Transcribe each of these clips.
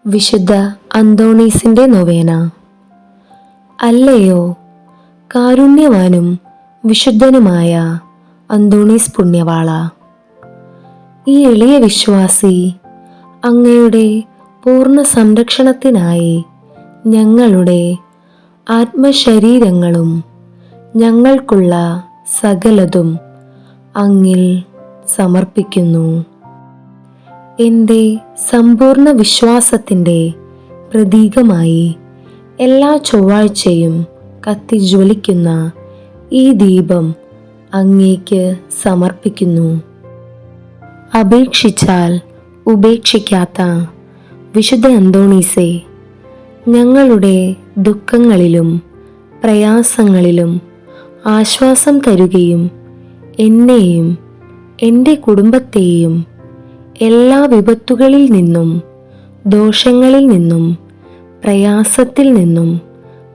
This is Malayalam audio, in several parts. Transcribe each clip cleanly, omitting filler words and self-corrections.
വിശുദ്ധ അന്തോണീസിന്റെ നൊവേന. അല്ലയോ കാരുണ്യവാനും വിശുദ്ധനുമായ അന്തോണീസ് പുണ്യവാള, ഈ എളിയ വിശ്വാസി അങ്ങയുടെ പൂർണ്ണ സംരക്ഷണത്തിനായി ഞങ്ങളുടെ ആത്മശരീരങ്ങളും ഞങ്ങൾക്കുള്ള സകലതും അങ്ങിൽ സമർപ്പിക്കുന്നു. എൻ്റെ സമ്പൂർണ്ണ വിശ്വാസത്തിൻ്റെ പ്രതീകമായി എല്ലാ ചൊവ്വാഴ്ചയും കത്തിജ്വലിക്കുന്ന ഈ ദീപം അങ്ങേക്ക് സമർപ്പിക്കുന്നു. അപേക്ഷിച്ചാൽ ഉപേക്ഷിക്കാത്ത വിശുദ്ധ അന്തോണീസേ, ഞങ്ങളുടെ ദുഃഖങ്ങളിലും പ്രയാസങ്ങളിലും ആശ്വാസം തരുകയും എന്നെയും എൻ്റെ കുടുംബത്തെയും എല്ലാ വിപത്തുകളിൽ നിന്നും ദോഷങ്ങളിൽ നിന്നും പ്രയാസത്തിൽ നിന്നും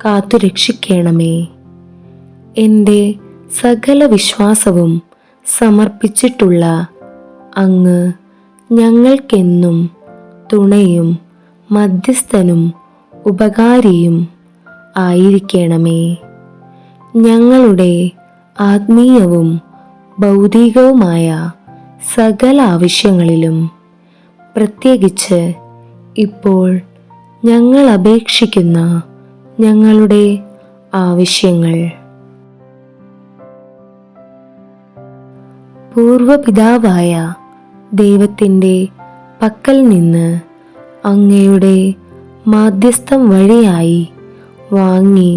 കാത്തുരക്ഷിക്കണമേ. എൻ്റെ സകല വിശ്വാസവും സമർപ്പിച്ചിട്ടുള്ള അങ്ങ് ഞങ്ങൾക്കെന്നും തുണയും മധ്യസ്ഥനും ഉപകാരിയും ആയിരിക്കണമേ. ഞങ്ങളുടെ ആത്മീയവും ഭൗതികവുമായ സകല ആവശ്യങ്ങളിലും, പ്രത്യേകിച്ച് ഇപ്പോൾ ഞങ്ങൾ അപേക്ഷിക്കുന്ന ഞങ്ങളുടെ ആവശ്യങ്ങൾ, പൂർവപിതാവായ ദൈവത്തിൻ്റെ പക്കൽ നിന്ന് അങ്ങയുടെ മാധ്യസ്ഥം വഴിയായി വാങ്ങി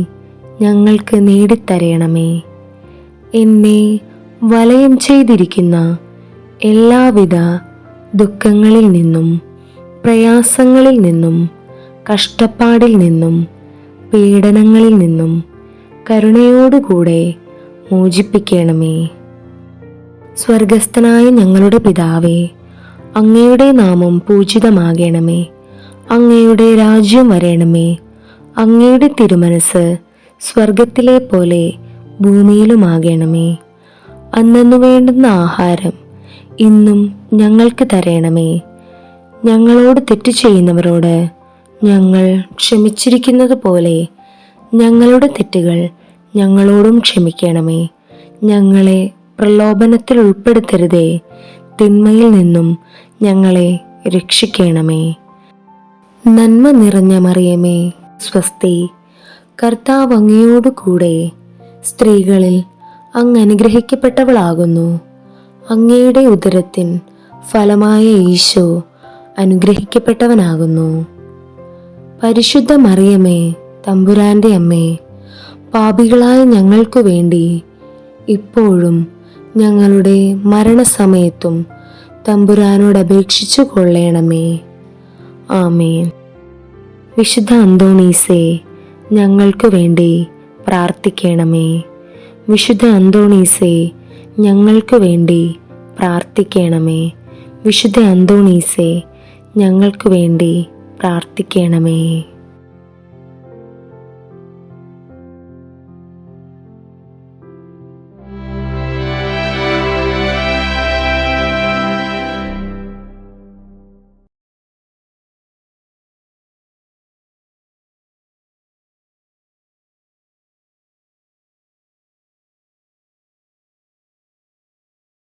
ഞങ്ങൾക്ക് നേടിത്തരണമേ. എന്നെ വലയം ചെയ്തിരിക്കുന്ന എല്ലാവിധ ദുഃഖങ്ങളിൽ നിന്നും പ്രയാസങ്ങളിൽ നിന്നും കഷ്ടപ്പാടിൽ നിന്നും പീഡനങ്ങളിൽ നിന്നും കരുണയോടുകൂടെ മോചിപ്പിക്കണമേ. സ്വർഗസ്ഥനായ ഞങ്ങളുടെ പിതാവേ, അങ്ങയുടെ നാമം പൂജിതമാകണമേ. അങ്ങയുടെ രാജ്യം വരണമേ. അങ്ങയുടെ തിരുമനസ് സ്വർഗത്തിലെ പോലെ ഭൂമിയിലുമാകണമേ. അന്നന്നു വേണ്ടുന്ന ആഹാരം ഇന്നും ഞങ്ങൾക്ക് തരണമേ. ഞങ്ങളോട് തെറ്റ് ചെയ്യുന്നവരോട് ഞങ്ങൾ ക്ഷമിച്ചിരിക്കുന്നത് പോലെ ഞങ്ങളുടെ തെറ്റുകൾ ഞങ്ങളോടും ക്ഷമിക്കണമേ. ഞങ്ങളെ പ്രലോഭനത്തിൽ ഉൾപ്പെടുത്തരുതേ, തിന്മയിൽ നിന്നും ഞങ്ങളെ രക്ഷിക്കണമേ. നന്മ നിറഞ്ഞ മറിയമേ, സ്വസ്തി, കർത്താവ് അങ്ങയോടു കൂടെ സ്ത്രീകളിൽ അങ്ങ് അനുഗ്രഹിക്കപ്പെട്ടവളാകുന്നു. അങ്ങയുടെ ഉദരത്തിൻ ഫലമായ ഈശോ അനുഗ്രഹിക്കപ്പെട്ടവനാകുന്നു. പരിശുദ്ധ മറിയമേ, തമ്പുരാന്റെ അമ്മേ, പാപികളായ ഞങ്ങൾക്കു വേണ്ടി ഇപ്പോഴും ഞങ്ങളുടെ മരണസമയത്തും തമ്പുരാനോട് അപേക്ഷിച്ചു കൊള്ളണമേ. ആമേൻ. വിശുദ്ധ അന്തോണീസേ, ഞങ്ങൾക്ക് വേണ്ടി പ്രാർത്ഥിക്കണമേ. വിശുദ്ധ അന്തോണീസേ, ഞങ്ങൾക്ക് വേണ്ടി പ്രാർത്ഥിക്കണമേ. വിശുദ്ധ അന്തോണീസേ, ഞങ്ങൾക്ക് വേണ്ടി പ്രാർത്ഥിക്കണമേ.